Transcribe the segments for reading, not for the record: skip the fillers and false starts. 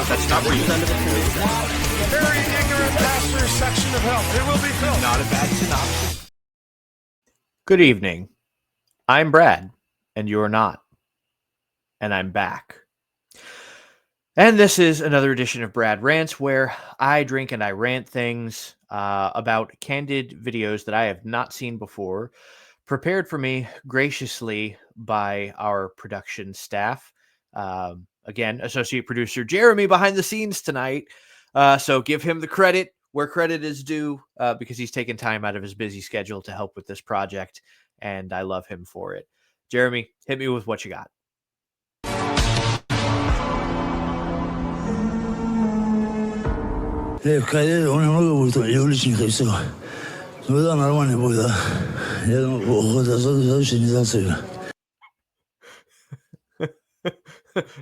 That's not where you send it. Very ignorant pastor's section of help. It will be filled. Not a bad synopsis. Good evening. I'm Brad, and you're not. And I'm back. And this is another edition of Brad Rants, where I drink and I rant things about candid videos that I have not seen before, prepared for me graciously by our production staff. Again, associate producer Jeremy behind the scenes tonight. So give him the credit where credit is due, because he's taken time out of his busy schedule to help with this project, and I love him for it. Jeremy, hit me with what you got.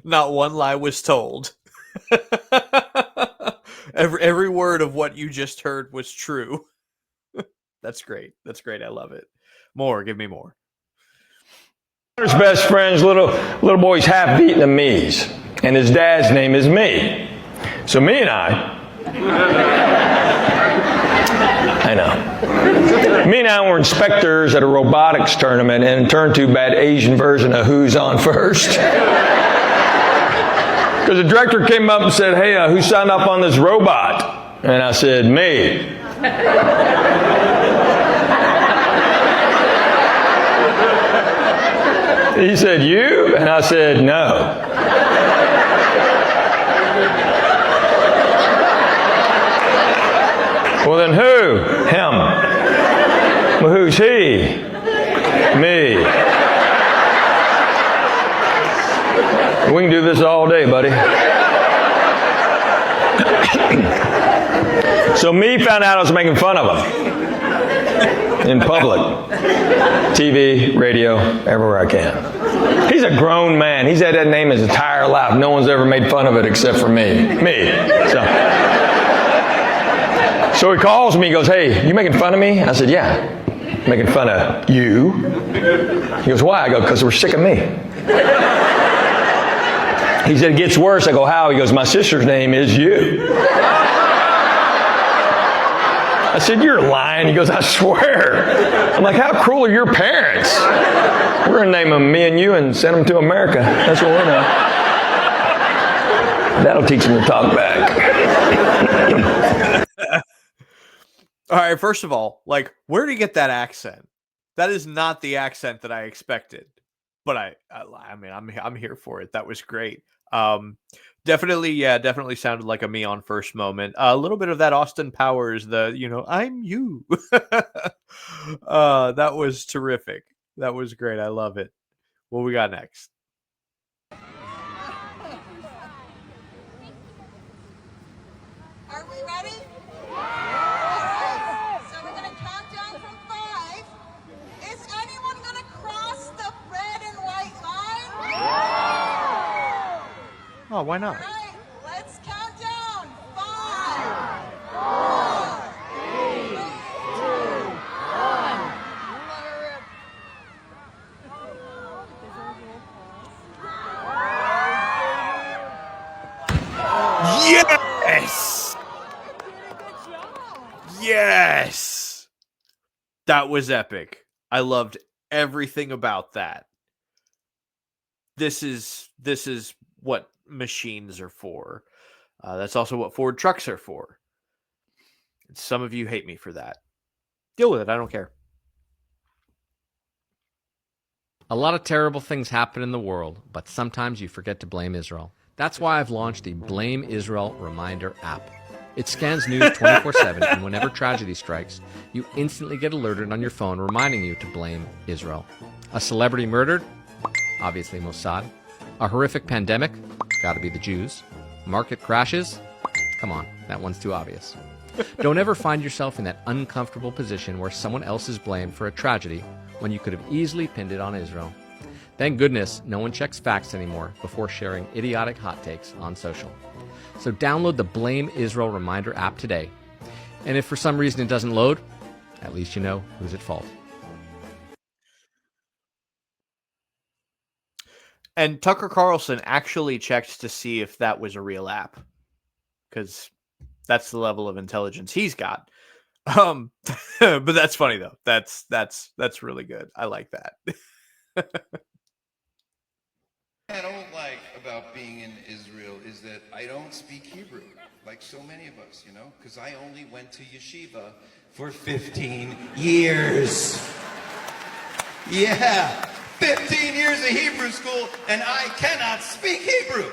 Not one lie was told. every word of what you just heard was true. That's great. That's great. I love it. More. Give me more. His best friend's little boy's half Vietnamese, and his dad's name is me. So me and I know. Were inspectors at a robotics tournament and turned to bad Asian version of Who's On First. Because the director came up and said, "Hey, who signed up on this robot?" And I said, "Me." He said, "You?" And I said, "No." Well, then who? Him. Well, who's he? Me. We can do this all day, buddy. So me found out I was making fun of him. In public. TV, radio, everywhere I can. He's a grown man. He's had that name his entire life. No one's ever made fun of it except for me. So he calls me, he goes, "Hey, you making fun of me?" I said, "Yeah, making fun of you." He goes, "Why?" I go, "Because we're sick of me." He said, "It gets worse." I go, "How?" He goes, "My sister's name is you." I said, "You're lying." He goes, "I swear." I'm like, "How cruel are your parents? We're going to name them me and you and send them to America. That's what we're doing." That'll teach them to talk back. All right, first of all, where do you get that accent? That is not the accent that I expected. But I'm here for it. That was great. Definitely sounded like a me on first moment. A little bit of that Austin Powers, I'm you. That was terrific. That was great. I love it. What we got next? Are we ready? All right. So we're going to count down from 5. Is anyone going to cross the red and white line? Oh, why not? All right. Let's count down. 5, 4, 3, 2, 1. Yes! Yes! That was epic. I loved everything about that. This is what machines are for. That's also what Ford trucks are for. Some of you hate me for that. Deal with it. I don't care. A lot of terrible things happen in the world, but sometimes you forget to blame Israel. That's why I've launched the Blame Israel Reminder app. It scans news 24/7, and whenever tragedy strikes, you instantly get alerted on your phone reminding you to blame Israel. A celebrity murdered? Obviously Mossad. A horrific pandemic? Gotta be the Jews. Market crashes? Come on, that one's too obvious. Don't ever find yourself in that uncomfortable position where someone else is blamed for a tragedy when you could have easily pinned it on Israel. Thank goodness no one checks facts anymore before sharing idiotic hot takes on social. So download the Blame Israel Reminder app today. And if for some reason it doesn't load, at least you know who's at fault. And Tucker Carlson actually checked to see if that was a real app, because that's the level of intelligence he's got. But that's funny though. That's really good. I like that. I don't like about being in Israel is that I don't speak Hebrew, like so many of us, you know, because I only went to yeshiva for 15 years. Yeah, 15 years of Hebrew school, and I cannot speak Hebrew.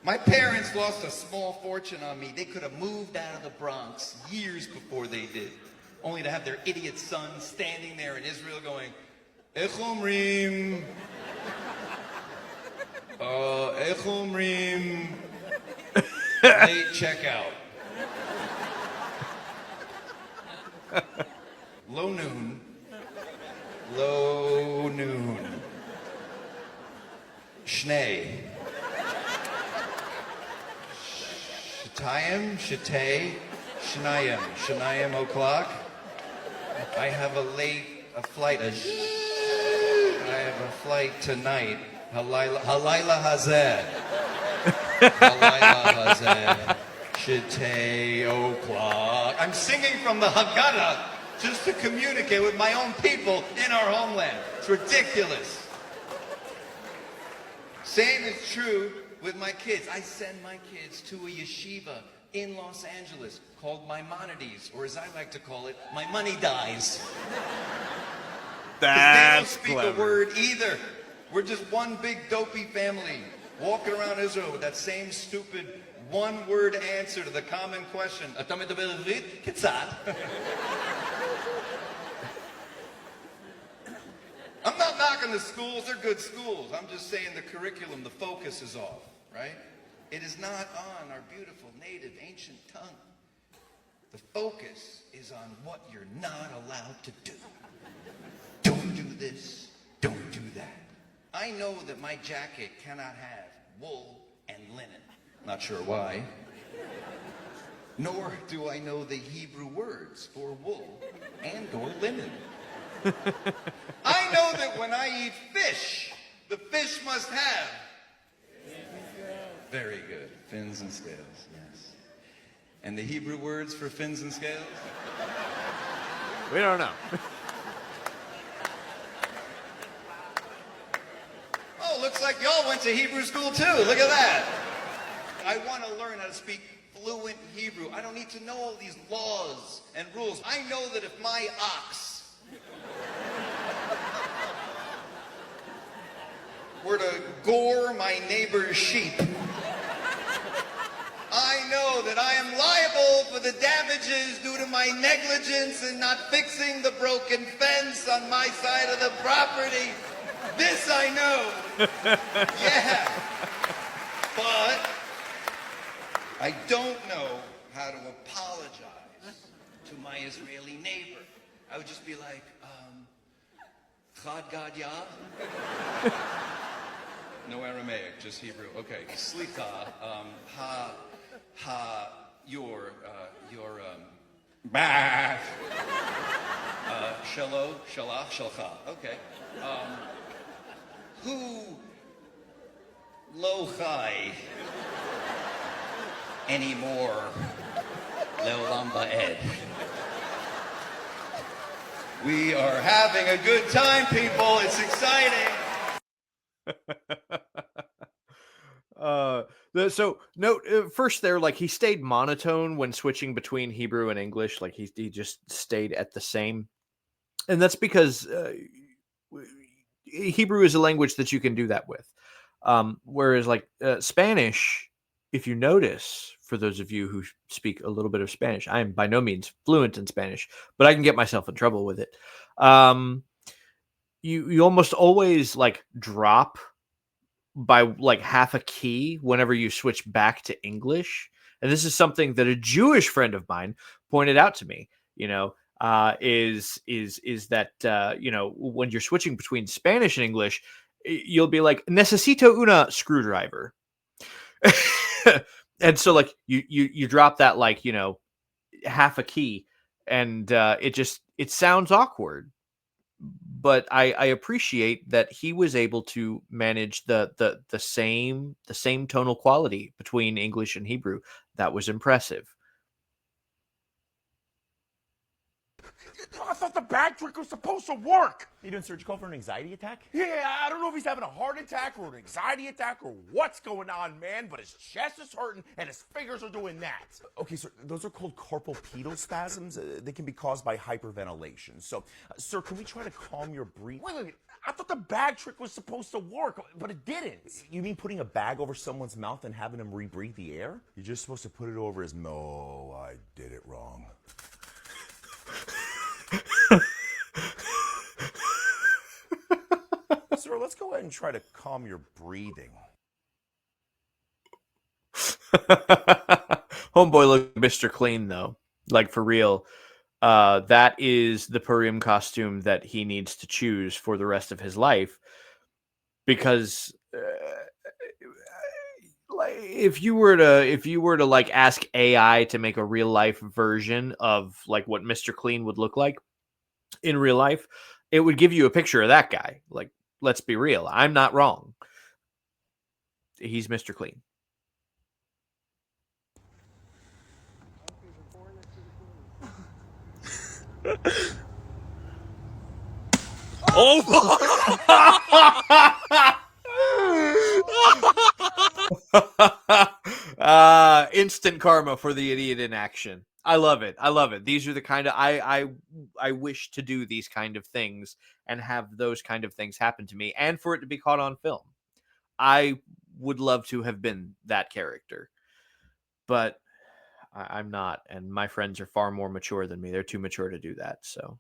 My parents lost a small fortune on me. They could have moved out of the Bronx years before they did, only to have their idiot son standing there in Israel going, Ech omrim, Ech omrim, late checkout. Low noon. Low noon. Shnei. Shatayim, Shatay, Shnayim. Shnayim o'clock. I have a flight. I have a flight tonight. Halayla hazeh. Halayla hazeh. Shatay o'clock. I'm singing from the Haggadah just to communicate with my own people in our homeland. It's ridiculous. Same is true with my kids. I send my kids to a yeshiva in Los Angeles called Maimonides, or as I like to call it, My Money Dies. That's they don't speak clever. a word either. We're just one big dopey family walking around Israel with that same stupid one-word answer to the common question. אתה מדבר עברית? כיצד? I'm not knocking the schools, they're good schools. I'm just saying the curriculum, the focus is off, right? It is not on our beautiful native ancient tongue. The focus is on what you're not allowed to do. Don't do this, don't do that. I know that my jacket cannot have wool and linen. Not sure why. Nor do I know the Hebrew words for wool and or linen. I know that when I eat fish, the fish must have. Very good. Fins and scales, yes. And the Hebrew words for fins and scales? We don't know. Oh, looks like y'all went to Hebrew school too. Look at that. I want to learn how to speak fluent Hebrew. I don't need to know all these laws and rules. I know that if my ox were to gore my neighbor's sheep, I know that I am liable for the damages due to my negligence in not fixing the broken fence on my side of the property. This I know. Yeah. But I don't know how to apologize to my Israeli neighbor. I would just be like, Chad Gad Ya? No Aramaic, just Hebrew. Okay. Slicha, Shelo, Shalach, Shalcha. Okay. Who lo chai anymore leolam ba'ed. We are having a good time, people. It's exciting. So note first there, like he stayed monotone when switching between Hebrew and English. Like he just stayed at the same, and that's because Hebrew is a language that you can do that with. Whereas like Spanish, if you notice, for those of you who speak a little bit of Spanish, I am by no means fluent in Spanish, but I can get myself in trouble with it. You almost always like drop by like half a key whenever you switch back to English. And this is something that a Jewish friend of mine pointed out to me, is that, when you're switching between Spanish and English, you'll be like, necesito una screwdriver. And so like you drop that, like, half a key, and it sounds awkward, but I appreciate that he was able to manage the same tonal quality between English and Hebrew. That was impressive. I thought the bag trick was supposed to work. You doing surgical for an anxiety attack? Yeah, I don't know if he's having a heart attack or an anxiety attack or what's going on, man, but his chest is hurting and his fingers are doing that. Okay, sir, those are called carpal pedal spasms. They can be caused by hyperventilation. So, sir, can we try to calm your breathing? Wait. I thought the bag trick was supposed to work, but it didn't. You mean putting a bag over someone's mouth and having them rebreathe the air? You're just supposed to put it over his mouth. No, I did it wrong. Sir, let's go ahead and try to calm your breathing. Homeboy looked Mr. Clean though, like for real. That is the Purim costume that he needs to choose for the rest of his life, because if you were to like ask AI to make a real life version of like what Mr. Clean would look like in real life, it would give you a picture of that guy. Like, let's be real, I'm not wrong. He's Mr. Clean. Instant karma for the idiot in action. I love it. These are the kind of I wish to do these kind of things and have those kind of things happen to me, and for it to be caught on film. I would love to have been that character, but I'm not, and my friends are far more mature than me. They're too mature to do that, so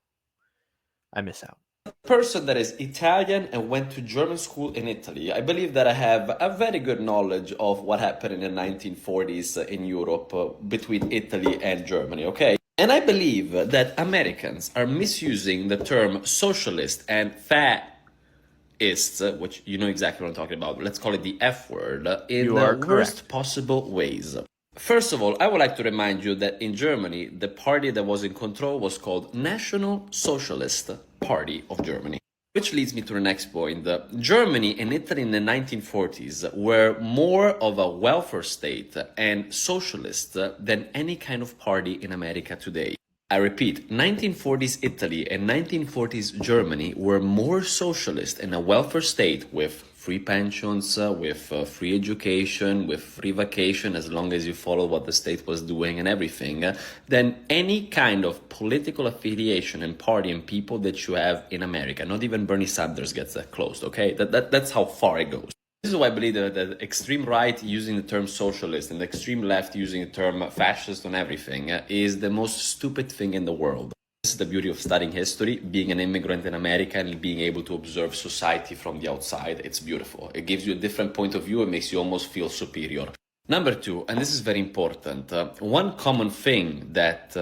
I miss out. Person that is Italian and went to German school in Italy, I believe that I have a very good knowledge of what happened in the 1940s in Europe between Italy and Germany, okay? And I believe that Americans are misusing the term socialist and fascists, which you know exactly what I'm talking about. Let's call it the F word, in the worst possible ways. First of all, I would like to remind you that in Germany, the party that was in control was called National Socialist Party of Germany. Which leads me to the next point. Germany and Italy in the 1940s were more of a welfare state and socialist than any kind of party in America today. I repeat, 1940s Italy and 1940s Germany were more socialist and a welfare state with free pensions, with free education, with free vacation, as long as you follow what the state was doing and everything, than any kind of political affiliation and party and people that you have in America. Not even Bernie Sanders gets that close, okay? That's how far it goes. This is why I believe that the extreme right using the term socialist and the extreme left using the term fascist on everything is the most stupid thing in the world. This is the beauty of studying history, being an immigrant in America and being able to observe society from the outside. It's beautiful. It gives you a different point of view. It makes you almost feel superior. Number two, and this is very important, one common thing that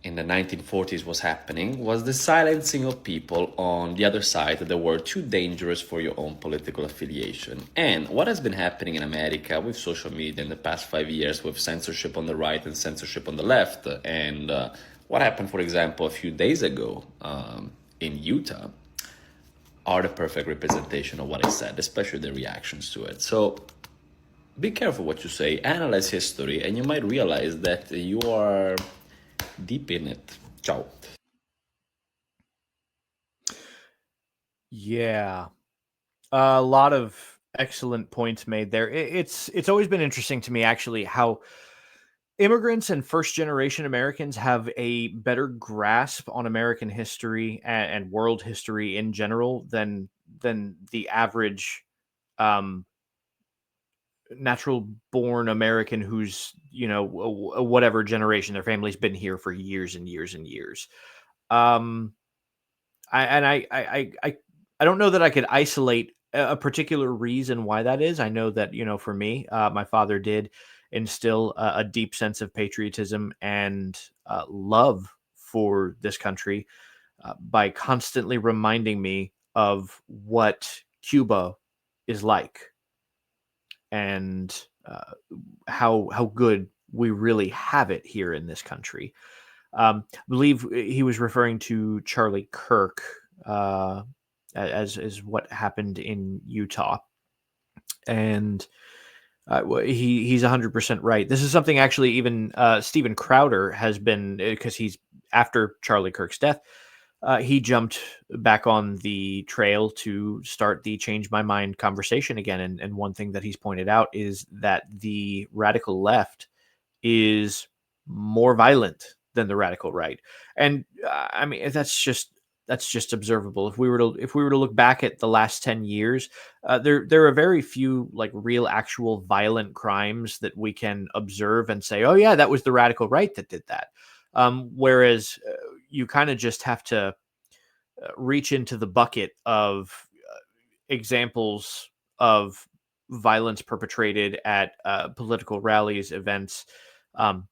in the 1940s was happening was the silencing of people on the other side that were too dangerous for your own political affiliation. And what has been happening in America with social media in the past 5 years with censorship on the right and censorship on the left, and what happened, for example, a few days ago in Utah, are the perfect representation of what I said, especially the reactions to it. So be careful what you say, analyze history, and you might realize that you are deep in it. Ciao. Yeah. A lot of excellent points made there. It's always been interesting to me, actually, how immigrants and first-generation Americans have a better grasp on American history and world history in general than the average natural-born American who's, whatever generation, their family's been here for years and years and years. I don't know that I could isolate a particular reason why that is. I know that, for me, my father did instill a deep sense of patriotism and love for this country by constantly reminding me of what Cuba is like and how good we really have it here in this country. I believe he was referring to Charlie Kirk, as what happened in Utah. And he's 100% right. This is something actually even Steven Crowder has been, because he's after Charlie Kirk's death. He jumped back on the trail to start the change my mind conversation again. And one thing that he's pointed out is that the radical left is more violent than the radical right. And I mean, that's just observable. If we were to look back at the last 10 years, there are very few like real actual violent crimes that we can observe and say, oh yeah, that was the radical right that did that. Whereas you kind of just have to reach into the bucket of examples of violence perpetrated at political rallies, events,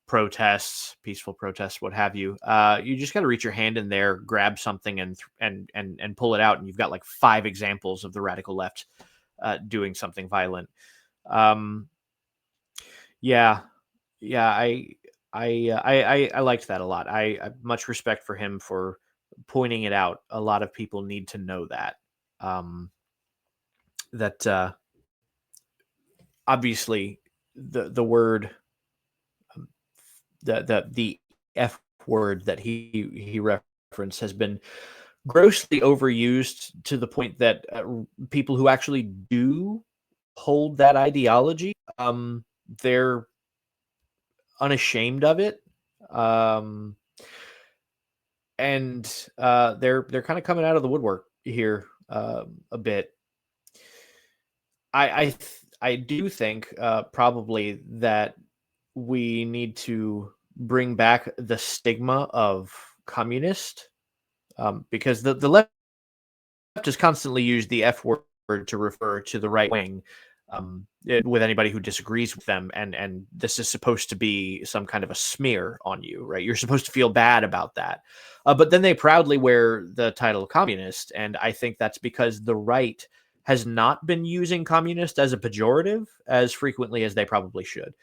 protests, peaceful protests, what have you. You just got to reach your hand in there, grab something, and pull it out, and you've got like 5 examples of the radical left doing something violent. Yeah, yeah, I liked that a lot. I much respect for him for pointing it out. A lot of people need to know that. That obviously the word the F word that he referenced has been grossly overused to the point that people who actually do hold that ideology, they're unashamed of it, and they're kind of coming out of the woodwork here a bit. I do think probably that we need to bring back the stigma of communist, because the left has constantly used the F word to refer to the right wing, with anybody who disagrees with them, and this is supposed to be some kind of a smear on you, right? You're supposed to feel bad about that, but then they proudly wear the title communist, and I think that's because the right has not been using communist as a pejorative as frequently as they probably should.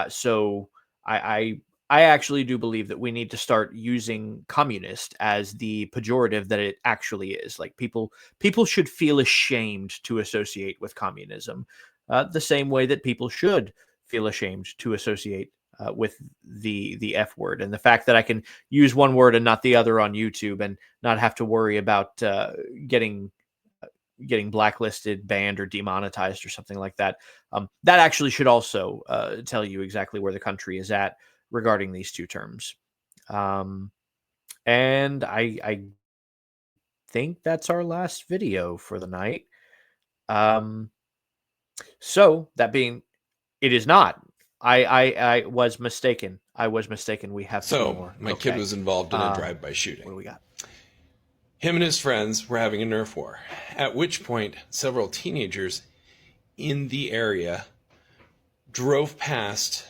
So I actually do believe that we need to start using communist as the pejorative that it actually is. Like people should feel ashamed to associate with communism, the same way that people should feel ashamed to associate with the F word. And the fact that I can use one word and not the other on YouTube and not have to worry about getting blacklisted, banned, or demonetized or something like that. That actually should also tell you exactly where the country is at regarding these two terms. And I think that's our last video for the night. So that being, it is not. I was mistaken. I was mistaken. We have So, more. my kid was involved in a drive-by What shooting. do we got? Him and his friends were having a Nerf war, at which point several teenagers in the area drove past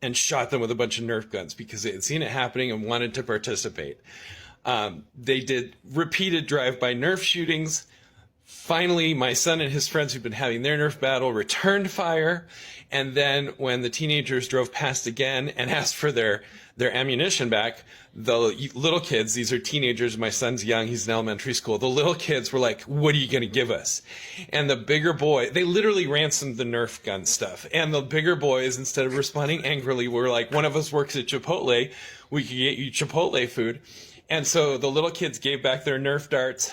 and shot them with a bunch of Nerf guns because they had seen it happening and wanted to participate. They did repeated drive-by Nerf shootings. Finally, my son and his friends who'd been having their Nerf battle returned fire. And then when the teenagers drove past again and asked for their ammunition back, the little kids, these are teenagers, my son's young, he's in elementary school, the little kids were like, what are you going to give us? And the bigger boy, they literally ransomed the Nerf gun stuff. And the bigger boys, instead of responding angrily, were like, one of us works at Chipotle, we could get you Chipotle food. And so the little kids gave back their Nerf darts,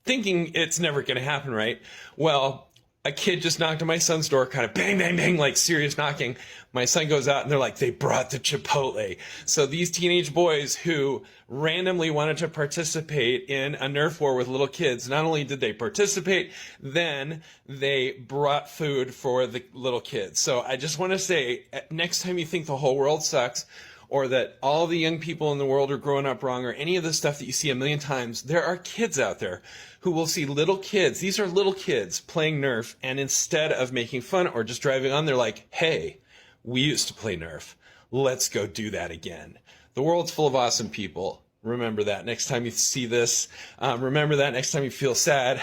thinking it's never going to happen, right? Well, a kid just knocked on my son's door, kind of bang, bang, bang, like serious knocking. My son goes out and they're like, they brought the Chipotle. So these teenage boys who randomly wanted to participate in a Nerf war with little kids, not only did they participate, then they brought food for the little kids. So I just want to say, next time you think the whole world sucks, or that all the young people in the world are growing up wrong, or any of the stuff that you see a million times, there are kids out there who will see little kids. These are little kids playing Nerf, and instead of making fun or just driving on, they're like, hey, we used to play Nerf. Let's go do that again. The world's full of awesome people. Remember that next time you see this. Remember that next time you feel sad.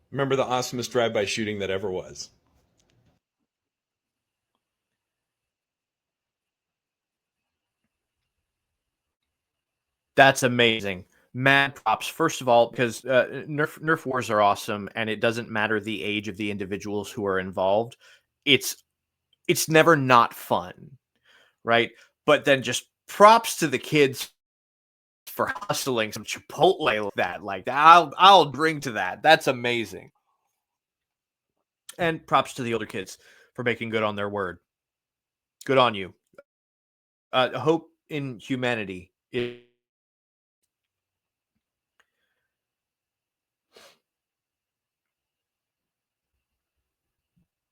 Remember the awesomest drive-by shooting that ever was. That's amazing. mad props. First of all, because Nerf wars are awesome, and it doesn't matter the age of the individuals who are involved. It's never not fun, right? But then just props to the kids for hustling some Chipotle like that. Like I'll bring to that. That's amazing. And props to the older kids for making good on their word. Good on you. Hope in humanity.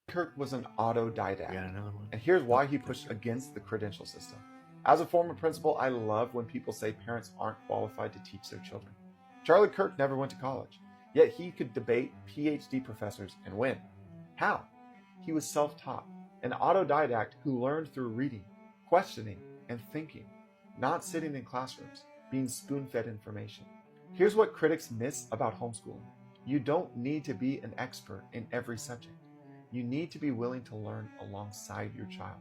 Kirk was an autodidact. We got another one. And here's why he pushed against the credential system. As a former principal, I love when people say parents aren't qualified to teach their children. Charlie Kirk never went to college, yet he could debate PhD professors and win. How? He was self-taught, an autodidact who learned through reading, questioning, and thinking, not sitting in classrooms, being spoon-fed information. Here's what critics miss about homeschooling. You don't need to be an expert in every subject. You need to be willing to learn alongside your child.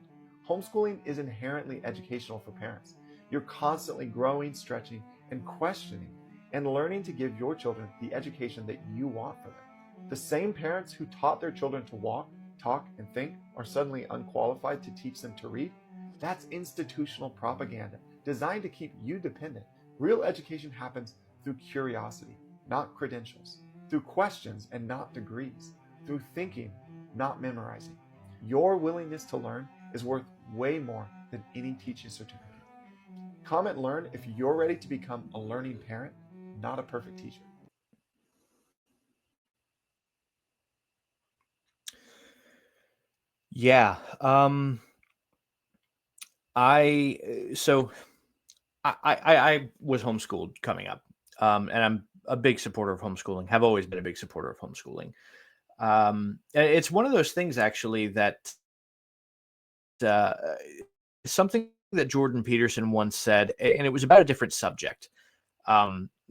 Homeschooling is inherently educational for parents. You're constantly growing, stretching, and questioning, and learning to give your children the education that you want for them. The same parents who taught their children to walk, talk, and think are suddenly unqualified to teach them to read? That's institutional propaganda designed to keep you dependent. Real education happens through curiosity, not credentials, through questions and not degrees, through thinking, not memorizing. Your willingness to learn is worth way more than any teaching certificate. Comment learn if you're ready to become a learning parent, not a perfect teacher. Yeah. I so I was homeschooled coming up, and I'm a big supporter of homeschooling. Have always been a big supporter of homeschooling. And it's one of those things actually that uh, something that Jordan Peterson once said, and it was about a different subject.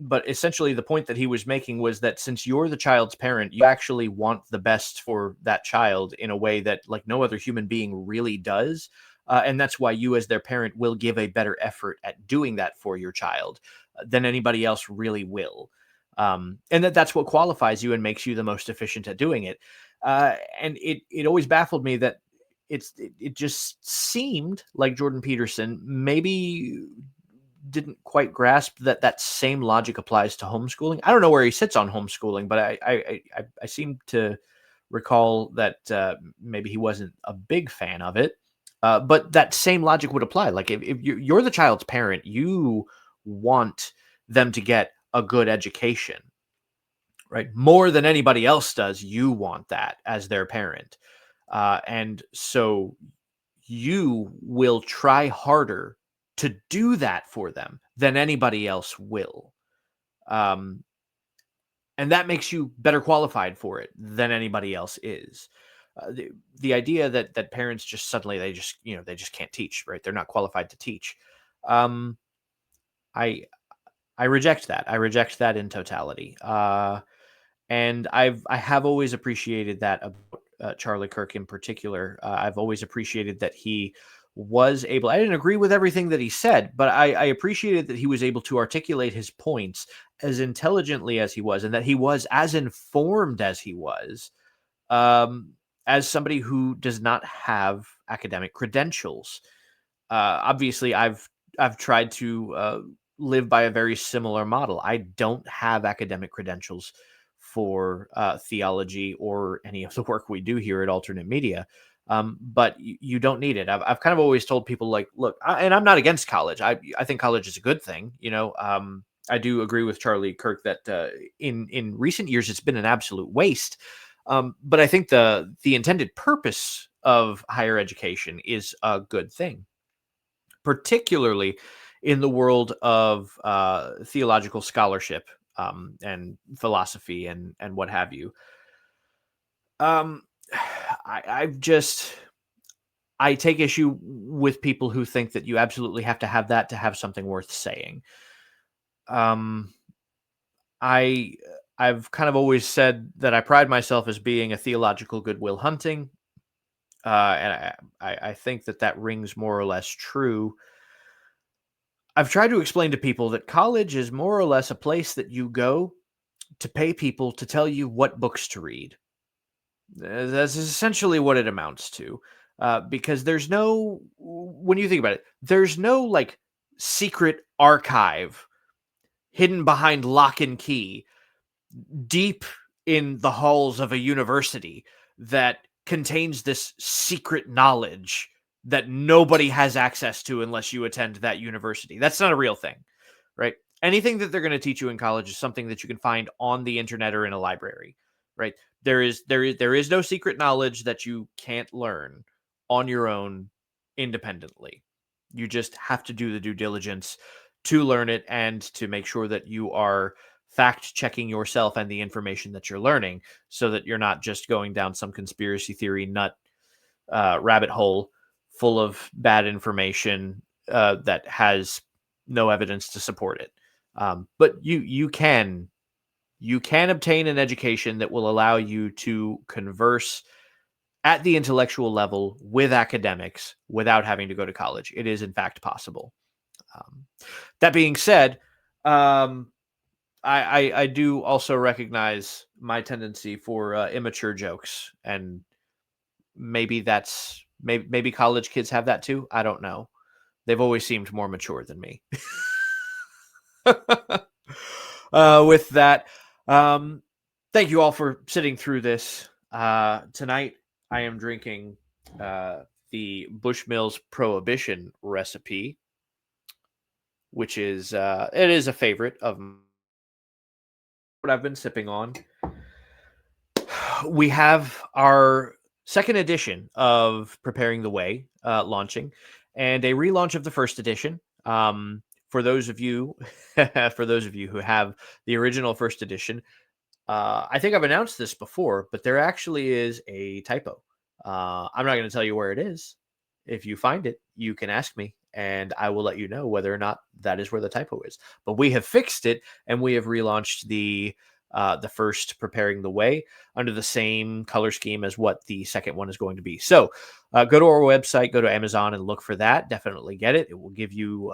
But essentially, the point that he was making was that since you're the child's parent, you actually want the best for that child in a way that like no other human being really does. And that's why you, as their parent, will give a better effort at doing that for your child than anybody else really will. And that's what qualifies you and makes you the most efficient at doing it. And it always baffled me that it just seemed like Jordan Peterson maybe didn't quite grasp that same logic applies to homeschooling. I don't know where he sits on homeschooling, but I seem to recall that maybe he wasn't a big fan of it. But that same logic would apply. Like if you're the child's parent, you want them to get a good education, right? More than anybody else does. You want that as their parent, and so you will try harder to do that for them than anybody else will. Um, and that makes you better qualified for it than anybody else is. The idea that parents just suddenly they just can't teach, right? They're not qualified to teach. Um, I I reject that. I reject that in totality. And I have always appreciated that about Charlie Kirk in particular. I've always appreciated that he was able. I didn't agree with everything that he said, but I appreciated that he was able to articulate his points as intelligently as he was, and that he was as informed as he was, as somebody who does not have academic credentials. Obviously, I've tried to live by a very similar model. I don't have academic credentials for theology or any of the work we do here at Alternate Media. But you don't need it. I've kind of always told people like, look, and I'm not against college. I think college is a good thing. I do agree with Charlie Kirk that in recent years it's been an absolute waste. But I think the intended purpose of higher education is a good thing, particularly in the world of theological scholarship and philosophy and what have you. Um, I've just I take issue with people who think that you absolutely have to have that to have something worth saying. Um, I I've kind of always said that I pride myself as being a theological Goodwill Hunting, and I think that rings more or less true. I've tried to explain to people that college is more or less a place that you go to pay people to tell you what books to read. That's essentially what it amounts to. Because there's no, when you think about it, there's no like secret archive hidden behind lock and key deep in the halls of a university that contains this secret knowledge that nobody has access to unless you attend that university. That's not a real thing, right? Anything that they're going to teach you in college is something that you can find on the internet or in a library, right? There is no secret knowledge that you can't learn on your own independently. You just have to do the due diligence to learn it and to make sure that you are fact checking yourself and the information that you're learning so that you're not just going down some conspiracy theory nut rabbit hole full of bad information that has no evidence to support it. But you can obtain an education that will allow you to converse at the intellectual level with academics without having to go to college. It is in fact possible. That being said, I do also recognize my tendency for immature jokes, and maybe college kids have that too. I don't know. They've always seemed more mature than me. With that, thank you all for sitting through this. Tonight, I am drinking the Bushmills Prohibition recipe, which is it is a favorite of what I've been sipping on. We have our second edition of Preparing the Way launching, and a relaunch of the first edition. For those of you, who have the original first edition, I think I've announced this before, but there actually is a typo. I'm not going to tell you where it is. If you find it, you can ask me, and I will let you know whether or not that is where the typo is. But we have fixed it, and we have relaunched the first Preparing the Way under the same color scheme as what the second one is going to be. So go to our website, go to Amazon, and look for that. Definitely get it. It will give you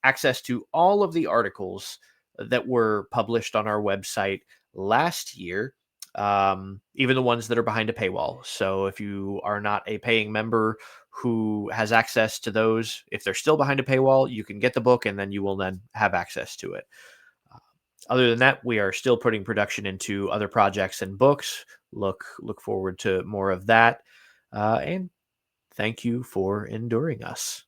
access to all of the articles that were published on our website last year, even the ones that are behind a paywall. So if you are not a paying member who has access to those, if they're still behind a paywall, you can get the book and then you will then have access to it. Other than that, we are still putting production into other projects and books. Look forward to more of that. And thank you for enduring us.